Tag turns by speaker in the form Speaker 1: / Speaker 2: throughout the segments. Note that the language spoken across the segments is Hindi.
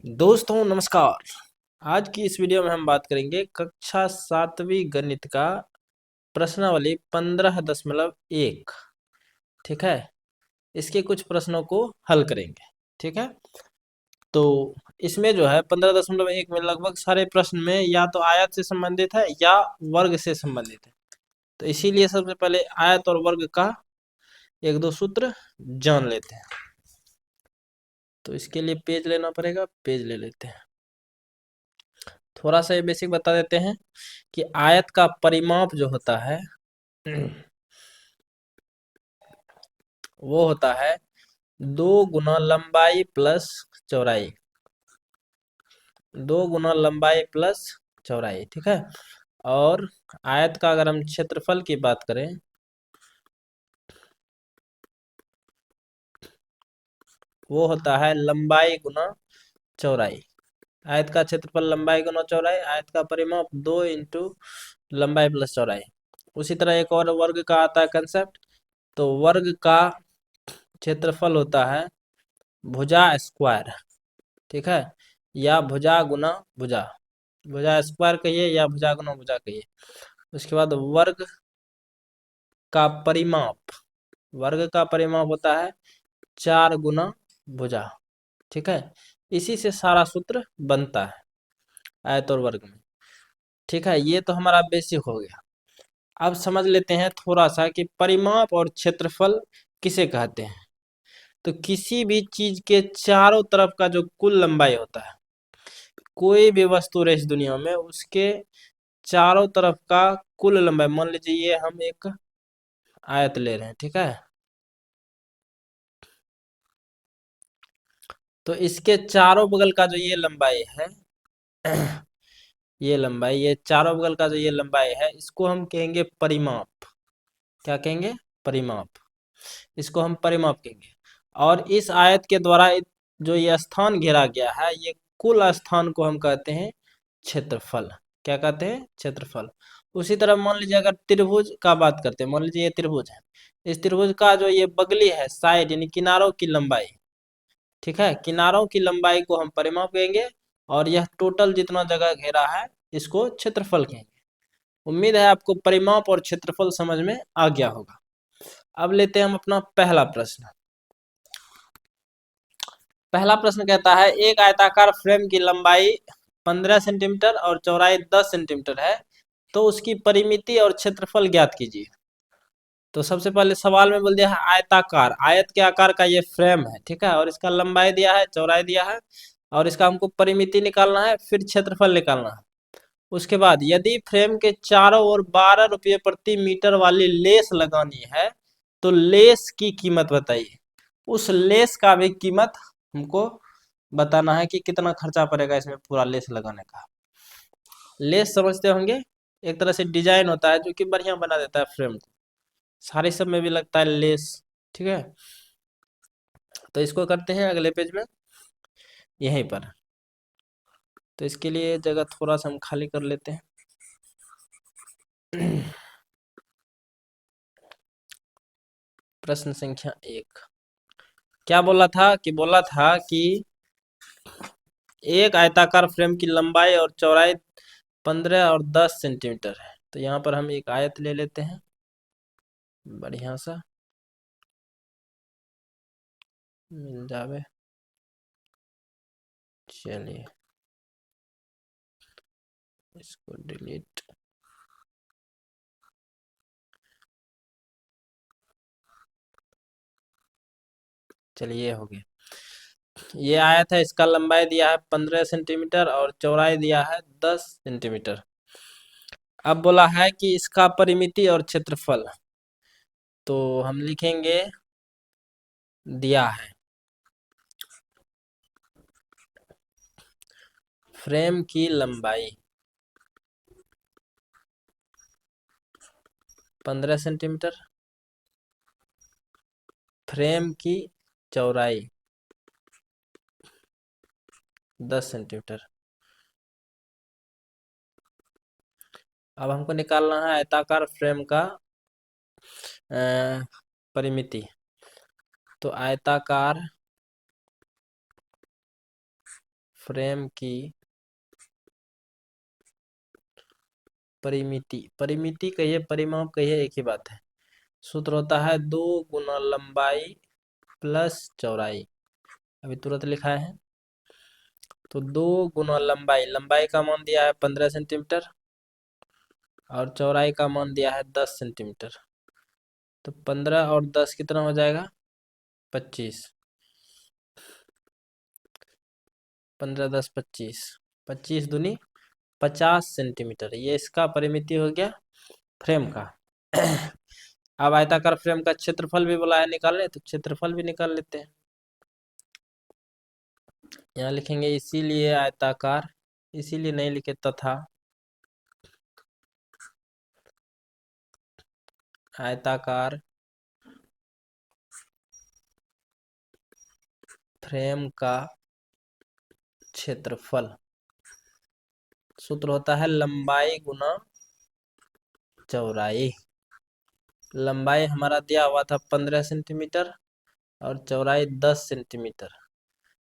Speaker 1: दोस्तों नमस्कार। आज की इस वीडियो में हम बात करेंगे कक्षा 7वीं गणित का प्रश्नावली 15.1। ठीक है, इसके कुछ प्रश्नों को हल करेंगे। ठीक है, तो इसमें जो है 15.1 में लगभग सारे प्रश्न में या तो आयत से संबंधित है या वर्ग से संबंधित है। तो इसीलिए सबसे पहले आयत और वर्ग का एक दो सूत्र जान लेते हैं। तो इसके लिए पेज लेना पड़ेगा, पेज ले लेते हैं। थोड़ा सा ये बेसिक बता देते हैं कि आयत का परिमाप जो होता है वो होता है 2 गुना लंबाई प्लस चौड़ाई। 2 गुना लंबाई प्लस चौड़ाई। ठीक है, और आयत का अगर हम क्षेत्रफल की बात करें वो होता है लंबाई गुना चौड़ाई। आयत का क्षेत्रफल लंबाई गुना चौड़ाई, आयत का परिमाप 2 इंटू लंबाई प्लस चौड़ाई। उसी तरह एक और वर्ग का आता है कंसेप्ट। तो वर्ग का क्षेत्रफल होता है भुजा स्क्वायर। ठीक है, या भुजा गुना भुजा, भुजा स्क्वायर कहिए या भुजा गुना भुजा कहिए। उसके बाद वर्ग का परिमाप, वर्ग का परिमाप होता है 4 गुना भुजा। ठीक है, इसी से सारा सूत्र बनता है आयत और वर्ग में। ठीक है, ये तो हमारा बेसिक हो गया। अब समझ लेते हैं थोड़ा सा कि परिमाप और क्षेत्रफल किसे कहते हैं। तो किसी भी चीज के चारों तरफ का जो कुल लंबाई होता है, कोई भी वस्तु रहे इस दुनिया में, उसके चारों तरफ का कुल लंबाई, मान लीजिए ये हम एक आयत ले रहे हैं। ठीक है, तो इसके चारों बगल का जो ये लंबाई है ये लंबाई, ये चारों बगल का जो ये लंबाई है, इसको हम कहेंगे परिमाप। क्या कहेंगे? परिमाप। इसको हम परिमाप कहेंगे। और इस आयत के द्वारा जो ये स्थान घेरा गया है, ये कुल स्थान को हम कहते हैं क्षेत्रफल। क्या कहते हैं? क्षेत्रफल। उसी तरह मान लीजिए अगर त्रिभुज का बात करते हैं, मान लीजिए ये त्रिभुज है, इस त्रिभुज का जो ये बगली है, साइड यानी किनारों की लंबाई। ठीक है, किनारों की लंबाई को हम परिमाप कहेंगे, और यह टोटल जितना जगह घेरा है इसको क्षेत्रफल कहेंगे। उम्मीद है आपको परिमाप और क्षेत्रफल समझ में आ गया होगा। अब लेते हैं हम अपना पहला प्रश्न। पहला प्रश्न कहता है एक आयताकार फ्रेम की लंबाई 15 सेंटीमीटर और चौड़ाई 10 सेंटीमीटर है, तो उसकी परिमिति और क्षेत्रफल ज्ञात कीजिए। तो सबसे पहले सवाल में बोल दिया है आयताकार, आयत के आकार का ये फ्रेम है। ठीक है, और इसका लंबाई दिया है, चौड़ाई दिया है, और इसका हमको परिमिति निकालना है, फिर क्षेत्रफल निकालना है। उसके बाद यदि फ्रेम के चारों ओर 12 रुपये प्रति मीटर वाली लेस लगानी है तो लेस की कीमत बताइए। उस लेस का भी कीमत हमको बताना है कि कितना खर्चा पड़ेगा इसमें पूरा लेस लगाने का। लेस समझते होंगे, एक तरह से डिजाइन होता है जो कि बढ़िया बना देता है फ्रेम को। सारे सब में भी लगता है लेस। ठीक है, तो इसको करते हैं अगले पेज में यहीं पर। तो इसके लिए जगह थोड़ा सा हम खाली कर लेते हैं। प्रश्न संख्या 1 क्या बोला था कि एक आयताकार फ्रेम की लंबाई और चौड़ाई 15 और 10 सेंटीमीटर है। तो यहाँ पर हम एक आयत ले लेते हैं बढ़िया सा, मिल जावे। चलिए इसको डिलीट। चलिए ये हो गया। ये आयत है, इसका लंबाई दिया है 15 सेंटीमीटर और चौड़ाई दिया है 10 सेंटीमीटर। अब बोला है कि इसका परिमिति और क्षेत्रफल, तो हम लिखेंगे दिया है फ्रेम की लंबाई 15 सेंटीमीटर, फ्रेम की चौड़ाई 10 सेंटीमीटर। अब हमको निकालना है आयताकार फ्रेम का परिमिति। तो आयताकार फ्रेम की परिमिति, परिमिति कहिए परिमाप कहिए एक ही बात है। सूत्र होता है 2 गुना लंबाई प्लस चौड़ाई। अभी तुरंत लिखा है। तो 2 गुना लंबाई, लंबाई का मान दिया है 15 सेंटीमीटर और चौड़ाई का मान दिया है 10 सेंटीमीटर। तो 15 और 10 कितना हो जाएगा? 25। 15 10 25, 25 दूनी 50 सेंटीमीटर। ये इसका परिमिति हो गया फ्रेम का। अब आयताकार फ्रेम का क्षेत्रफल भी बोला है निकालने, तो क्षेत्रफल भी निकाल लेते हैं। यहाँ लिखेंगे इसीलिए आयताकार, इसीलिए नहीं लिखे तथा आयताकार फ्रेम का क्षेत्रफल सूत्र होता है लंबाई गुना चौड़ाई। लंबाई हमारा दिया हुआ था 15 सेंटीमीटर और चौड़ाई 10 सेंटीमीटर।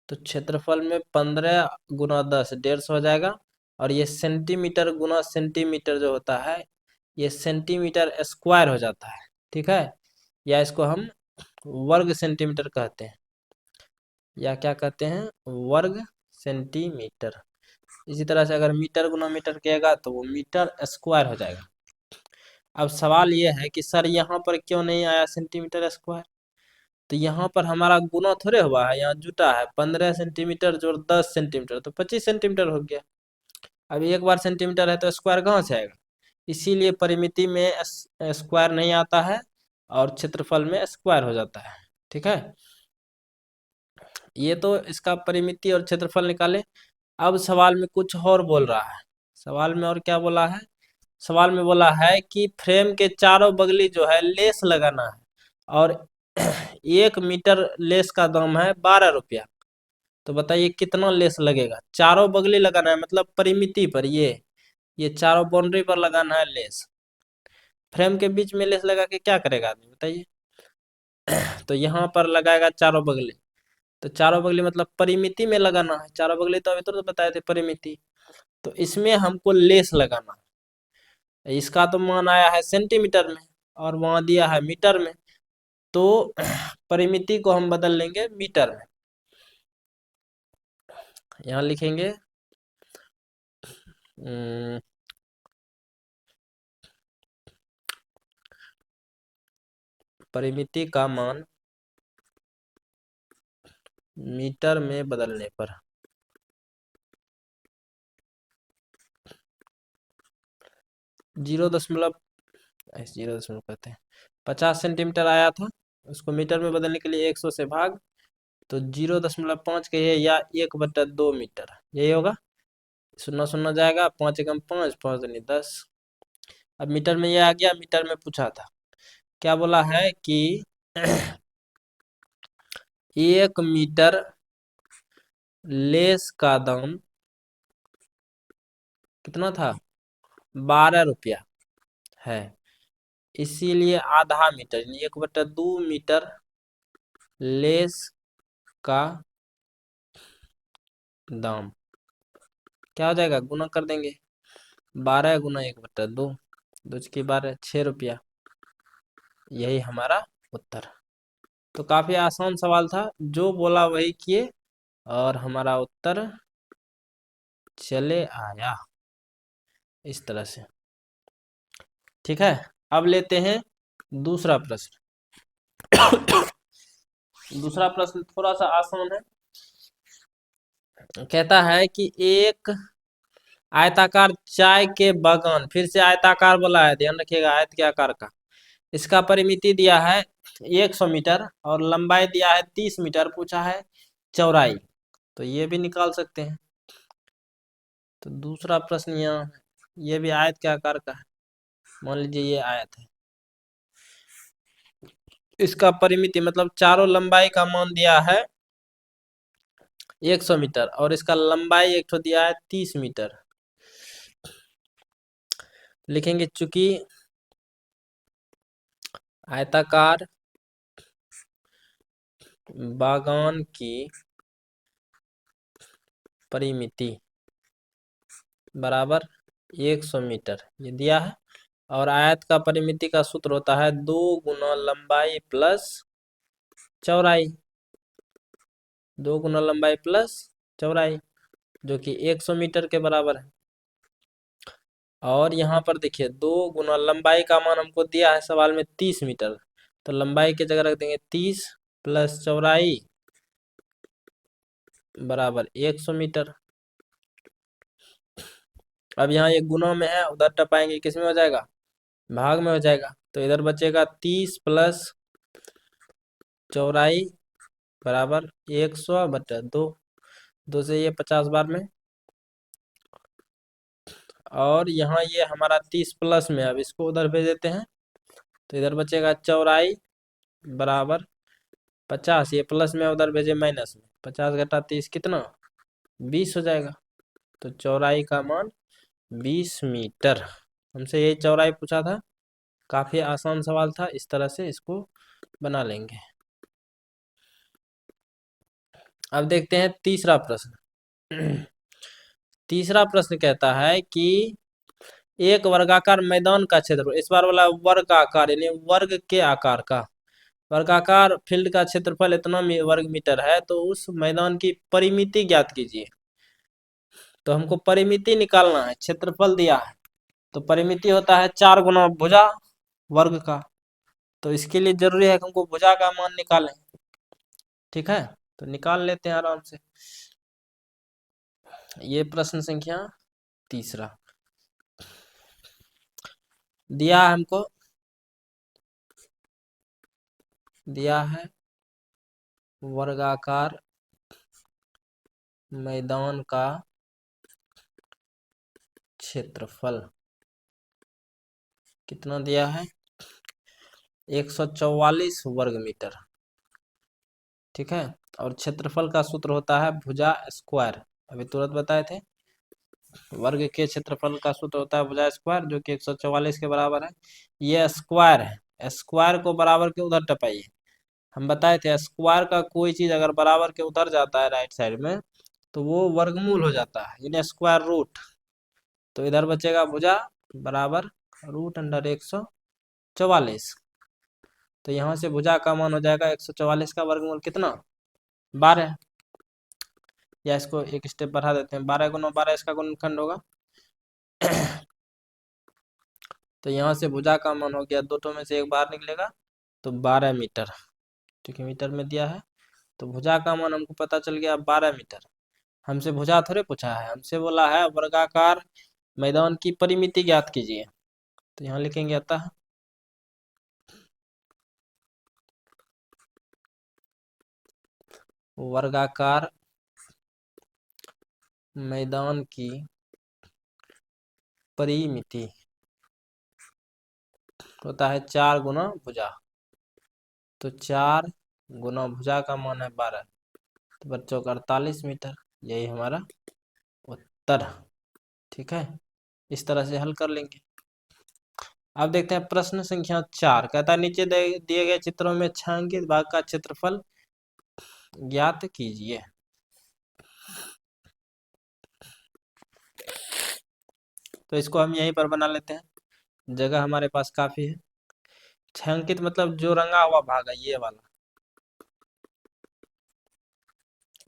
Speaker 1: तो क्षेत्रफल में 15 गुना 10 150 हो जाएगा। और ये सेंटीमीटर गुना सेंटीमीटर जो होता है, ये सेंटीमीटर स्क्वायर हो जाता है। ठीक है, या इसको हम वर्ग सेंटीमीटर कहते हैं, या क्या कहते हैं, वर्ग सेंटीमीटर। इसी तरह से अगर मीटर गुना मीटर किएगा तो वो मीटर स्क्वायर हो जाएगा। अब सवाल ये है कि सर यहाँ पर क्यों नहीं आया सेंटीमीटर स्क्वायर? तो यहाँ पर हमारा गुना थोड़े हुआ है, यहाँ जुटा है। 15 सेंटीमीटर जोड़ 10 सेंटीमीटर तो 25 सेंटीमीटर हो गया। अब एक बार सेंटीमीटर है तो स्क्वायर कहाँ से आएगा? इसीलिए परिमिति में स्क्वायर नहीं आता है और क्षेत्रफल में स्क्वायर हो जाता है। ठीक है, ये तो इसका परिमिति और क्षेत्रफल निकाले। अब सवाल में कुछ और बोल रहा है। सवाल में और क्या बोला है? सवाल में बोला है कि फ्रेम के चारों बगली जो है लेस लगाना है और 1 मीटर लेस का दाम है 12 रुपया। तो बताइए कितना लेस लगेगा? चारों बगली लगाना है, मतलब परिमिति पर, ये चारों बाउंड्री पर लगाना है लेस। फ्रेम के बीच में लेस लगा के क्या करेगा आदमी बताइए? तो यहाँ पर लगाएगा चारों बगली। तो चारों बगली मतलब परिमिति में लगाना है। चारों बगली तो अभी तो बताए थे परिमिति। तो इसमें हमको लेस लगाना है। इसका तो मान आया है सेंटीमीटर में और वहां दिया है मीटर में। तो परिमिति को हम बदल लेंगे मीटर में। यहाँ लिखेंगे परिमिति का मान मीटर में बदलने पर 0.0 कहते हैं 50 सेंटीमीटर आया था। उसको मीटर में बदलने के लिए 100 से भाग, तो 0.5 कहिए या 1/2 मीटर, यही होगा। शून्य शून्य जाएगा, 5 एकम 5, 5 दूनी 10। अब मीटर में ये आ गया। मीटर में पूछा था, क्या बोला है कि 1 मीटर लेस का दाम कितना था? 12 रुपया है। इसीलिए आधा मीटर यानी 1/2 मीटर लेस का दाम क्या हो जाएगा? गुना कर देंगे। 12 गुना 1/2, 2×12 6 रुपया। यही हमारा उत्तर। तो काफी आसान सवाल था, जो बोला वही किए और हमारा उत्तर चले आया इस तरह से। ठीक है, अब लेते हैं दूसरा प्रश्न। दूसरा प्रश्न थोड़ा सा आसान है। कहता है कि एक आयताकार चाय के बागान, फिर से आयताकार बोला है, ध्यान रखिएगा, आयत के आकार का। इसका परिमिति दिया है 100 मीटर और लंबाई दिया है 30 मीटर, पूछा है चौड़ाई। तो ये भी निकाल सकते हैं। तो दूसरा प्रश्न यहाँ है, ये भी आयत के आकार का है। मान लीजिए ये आयत है, इसका परिमिति मतलब चारों लंबाई का मान दिया है 100 मीटर और इसका लंबाई एक तो दिया है 30 मीटर। लिखेंगे चूंकि आयताकार बागान की परिमिति बराबर 100 मीटर, ये दिया है। और आयत का परिमिति का सूत्र होता है 2 गुना लंबाई प्लस चौड़ाई, 2 गुना लंबाई प्लस चौड़ाई, जो कि 100 मीटर के बराबर है। और यहाँ पर देखिए 2 गुना लंबाई का मान हमको दिया है सवाल में 30 मीटर, तो लंबाई की जगह रख देंगे 30 प्लस चौड़ाई बराबर 100 मीटर। अब यहाँ ये गुना में है, उधर टपाएंगे किस में हो जाएगा, भाग में हो जाएगा। तो इधर बचेगा 30 प्लस चौड़ाई बराबर 100 बटा 2, 2 से ये 50 बार में। और यहाँ ये हमारा 30 प्लस में, अब इसको उधर भेज देते हैं, तो इधर बचेगा चौड़ाई बराबर 50, ये प्लस में उधर भेजे माइनस में, 50 घटा 30 कितना 20 हो जाएगा। तो चौड़ाई का मान 20 मीटर। हमसे यही चौड़ाई पूछा था, काफी आसान सवाल था, इस तरह से इसको बना लेंगे। अब देखते हैं तीसरा प्रश्न। तीसरा प्रश्न कहता है कि एक वर्गाकार मैदान का क्षेत्रफल, इस बार वाला वर्गाकार यानी वर्ग के आकार का, वर्गाकार फील्ड का क्षेत्रफल इतना वर्ग मीटर है, तो उस मैदान की परिमिति ज्ञात कीजिए। तो हमको परिमिति निकालना है, क्षेत्रफल दिया है, तो परिमिति होता है 4 गुना भुजा वर्ग का। तो इसके लिए जरूरी है कि हमको भुजा का मान निकालें। ठीक है, तो निकाल लेते हैं आराम से। ये प्रश्न संख्या तीसरा दिया है हमको, दिया है वर्गाकार मैदान का क्षेत्रफल कितना दिया है, 144 वर्ग मीटर। ठीक है, और क्षेत्रफल का सूत्र होता है भुजा स्क्वायर, अभी तुरंत बताए थे। वर्ग के क्षेत्रफल का सूत्र होता है भुजा स्क्वायर, जो कि 144 के बराबर है। ये स्क्वायर है, स्क्वायर को बराबर के उधर टपाइए। हम बताए थे स्क्वायर का कोई चीज अगर बराबर के उधर जाता है राइट साइड में, तो वो वर्गमूल हो जाता है, यानी स्क्वायर रूट। तो इधर बचेगा भुजा बराबर रूट अंडर 144। तो यहाँ से भुजा का मान हो जाएगा 144 का वर्गमूल कितना 12, या इसको एक स्टेप बढ़ा देते हैं, 12 गुना 12 इसका गुणनखंड होगा। तो यहाँ से भुजा का मान हो गया, दो में से एक बाहर निकलेगा, तो 12 मीटर। ठीक है, मीटर में दिया है, तो भुजा का मान हमको पता चल गया 12 मीटर। हमसे भुजा थोड़े पूछा है, हमसे बोला है वर्गाकार मैदान की परिमिति ज्ञात कीजिए। तो यहाँ लिखेंगे अतः वर्गाकार मैदान की परिमिति होता है 4 गुना भुजा। तो 4 गुना भुजा का मान है 12, तो बच्चों का 48 मीटर, यही हमारा उत्तर। ठीक है, इस तरह से हल कर लेंगे। अब देखते हैं प्रश्न संख्या 4, कहता है नीचे दिए गए चित्रों में छायांकित भाग का क्षेत्रफल ज्ञात कीजिए। तो इसको हम यहीं पर बना लेते हैं, जगह हमारे पास काफी है। छायांकित मतलब जो रंगा हुआ भाग है,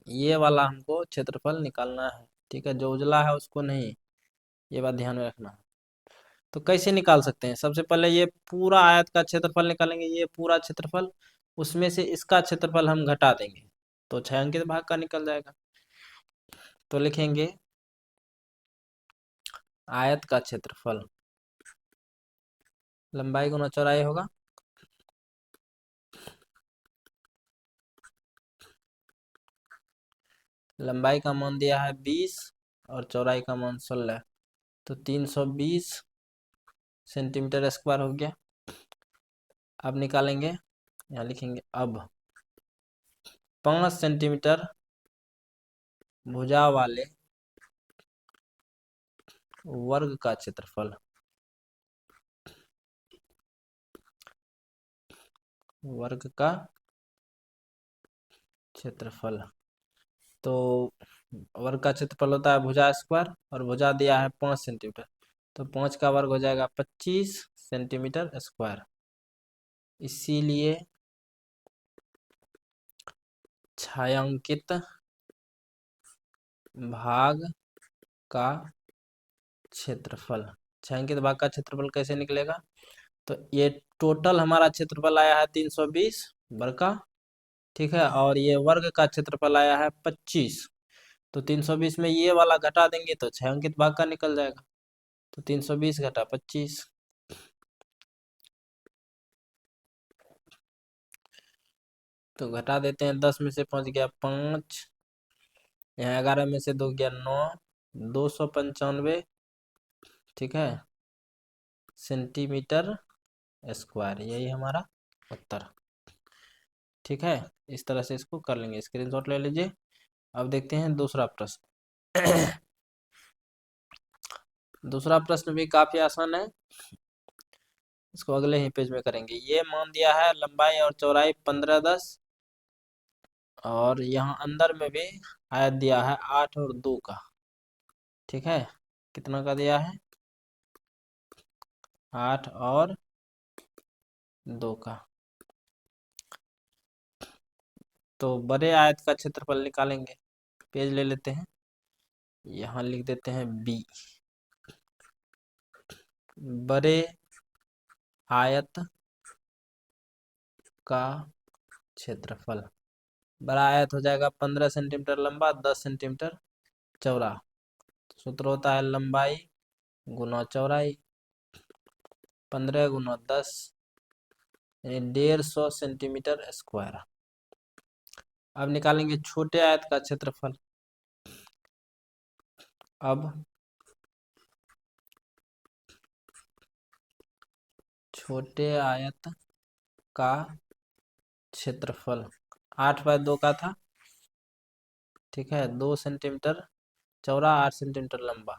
Speaker 1: ये वाला हमको क्षेत्रफल निकालना है। ठीक है, जो उजला है उसको नहीं, ये बात ध्यान में रखना। तो कैसे निकाल सकते हैं, सबसे पहले ये पूरा आयत का क्षेत्रफल निकालेंगे, ये पूरा क्षेत्रफल, उसमें से इसका क्षेत्रफल हम घटा देंगे, तो छायांकित भाग का निकल जाएगा। तो लिखेंगे आयत का क्षेत्रफल लंबाई गुना चौड़ाई होगा, लंबाई का मान दिया है 20 और चौड़ाई का मान 16, तो 320 सेंटीमीटर स्क्वायर हो गया। अब निकालेंगे, यहाँ लिखेंगे अब 5 सेंटीमीटर भुजा वाले वर्ग का क्षेत्रफल, वर्ग का क्षेत्रफल। तो वर्ग का क्षेत्रफल होता है भुजा स्क्वायर, और भुजा दिया है 5 सेंटीमीटर, तो 5 का वर्ग हो जाएगा 25 सेंटीमीटर स्क्वायर। इसीलिए छायांकित भाग का क्षेत्रफल, छायांकित भाग का क्षेत्रफल कैसे निकलेगा? तो ये टोटल हमारा क्षेत्रफल आया है 320 वर्ग का, ठीक है, और ये वर्ग का क्षेत्रफल आया है 25। तो 320 में ये वाला घटा देंगे तो छायांकित भाग का निकल जाएगा। तो 320 घटा 25, तो घटा देते हैं। 10 में से 5 गया 5, यहाँ 11 में से 2 गया 9, 295, ठीक है, सेंटीमीटर स्क्वायर, यही हमारा उत्तर। ठीक है, इस तरह से इसको कर लेंगे, स्क्रीनशॉट ले लीजिए। अब देखते हैं दूसरा प्रश्न। दूसरा प्रश्न भी काफी आसान है, इसको अगले ही पेज में करेंगे। ये मान दिया है लंबाई और चौड़ाई 15-10, और यहाँ अंदर में भी आयत दिया है 8 और 2 का, ठीक है, कितना का दिया है? 8 और 2 का। तो बड़े आयत का क्षेत्रफल निकालेंगे, पेज ले लेते हैं, यहाँ लिख देते हैं बी। बड़े आयत का क्षेत्रफल, बड़ा आयत हो जाएगा 15 सेंटीमीटर लंबा, 10 सेंटीमीटर चौड़ा। सूत्र होता है लंबाई गुना चौड़ाई, 15 गुना 10, यानी 150 सेंटीमीटर स्क्वायर। अब निकालेंगे छोटे आयत का क्षेत्रफल। अब छोटे आयत का क्षेत्रफल 8/2 का था, ठीक है, 2 सेंटीमीटर चौड़ा, 8 सेंटीमीटर लंबा,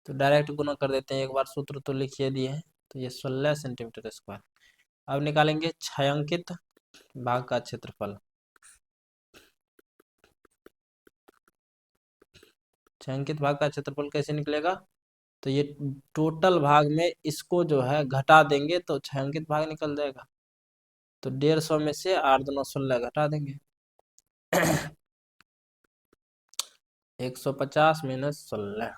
Speaker 1: तो डायरेक्ट गुना कर देते हैं, एक बार सूत्र तो लिखिए दिए हैं, तो ये 16 सेंटीमीटर स्क्वायर। अब निकालेंगे छायांकित भाग का क्षेत्रफल। छायांकित भाग का क्षेत्रफल कैसे निकलेगा? तो ये टोटल भाग में इसको जो है घटा देंगे तो छायांकित भाग निकल जाएगा। तो 150 में से 8 दूना 16 घटा देंगे। 150 माइनस 16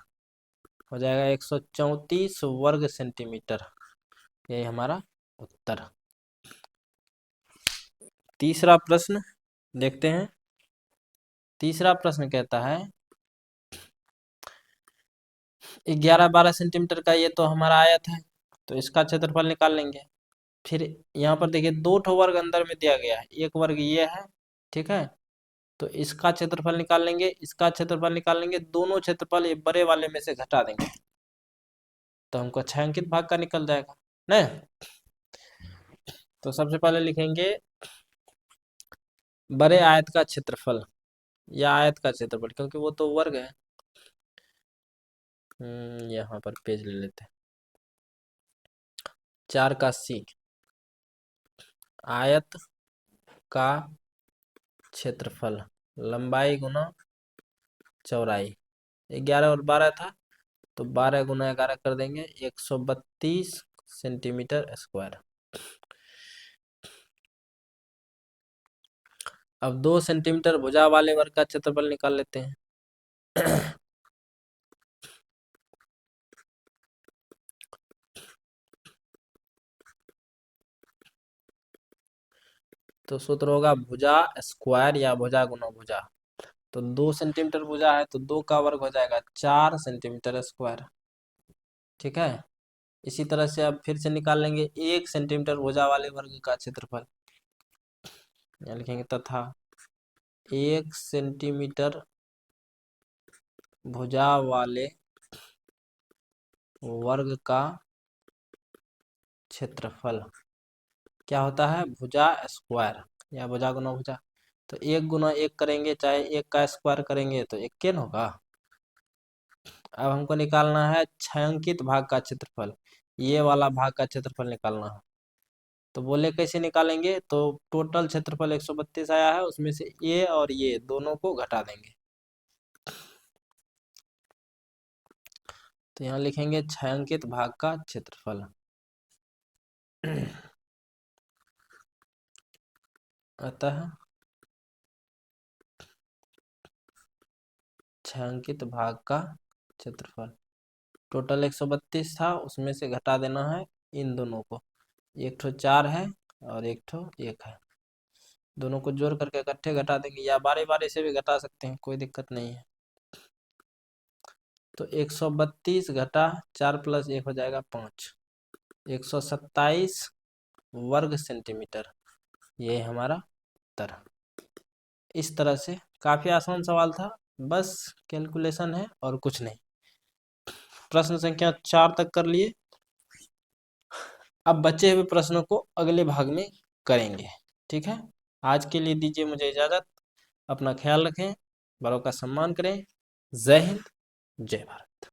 Speaker 1: हो जाएगा 134 वर्ग सेंटीमीटर, यही हमारा उत्तर। तीसरा प्रश्न देखते हैं। तीसरा प्रश्न कहता है 11-12 सेंटीमीटर का ये तो हमारा आयत है, तो इसका क्षेत्रफल निकाल लेंगे। फिर यहाँ पर देखिए 2 ठो वर्ग अंदर में दिया गया है, एक वर्ग ये है, ठीक है, तो इसका क्षेत्रफल निकाल लेंगे, इसका क्षेत्रफल निकाल लेंगे, दोनों क्षेत्रफल ये बड़े वाले में से घटा देंगे, तो हमको छायांकित भाग का निकल जाएगा ना। तो सबसे पहले लिखेंगे बड़े आयत का क्षेत्रफल या आयत का क्षेत्रफल, क्योंकि वो तो वर्ग है। यहाँ पर पेज ले लेते हैं, 4 का सी, आयत का क्षेत्रफल लंबाई गुना चौड़ाई, 11 और 12 था, तो 12 गुना 11 कर देंगे, 132 सेंटीमीटर स्क्वायर। अब 2 सेंटीमीटर भुजा वाले वर्ग का क्षेत्रफल निकाल लेते हैं। तो सूत्र होगा भुजा स्क्वायर या भुजा गुना भुजा। तो 2 सेंटीमीटर भुजा है तो 2 का वर्ग हो जाएगा 4 सेंटीमीटर स्क्वायर, ठीक है। इसी तरह से अब फिर से निकाल लेंगे 1 सेंटीमीटर भुजा वाले वर्ग का क्षेत्रफल, यहाँ लिखेंगे तथा 1 सेंटीमीटर भुजा वाले वर्ग का क्षेत्रफल क्या होता है? भुजा स्क्वायर या भुजा गुना भुजा। तो 1 गुना 1 करेंगे, चाहे 1 का स्क्वायर करेंगे तो 1 केन होगा। अब हमको निकालना है छायांकित भाग का क्षेत्रफल, ये वाला भाग का क्षेत्रफल निकालना है। तो बोले कैसे निकालेंगे? तो टोटल क्षेत्रफल 132 आया है, उसमें से ये और ये दोनों को घटा देंगे, तो यहाँ लिखेंगे छायांकित भाग का क्षेत्रफल। अतः छायांकित भाग का क्षेत्रफल टोटल 132 था, उसमें से घटा देना है इन दोनों को। एक ठो 4 है और एक ठो 1 है, दोनों को जोड़ करके इकट्ठे घटा देंगे, या बारी बारी से भी घटा सकते हैं, कोई दिक्कत नहीं है। तो 132 घटा 4 प्लस 1 हो जाएगा 5, 127 वर्ग सेंटीमीटर, ये हमारा उत्तर। इस तरह से काफी आसान सवाल था, बस कैलकुलेशन है और कुछ नहीं। प्रश्न संख्या 4 तक कर लिए। अब बचे हुए प्रश्नों को अगले भाग में करेंगे, ठीक है। आज के लिए दीजिए मुझे इजाजत, अपना ख्याल रखें, बड़ों का सम्मान करें। जय हिंद, जय भारत।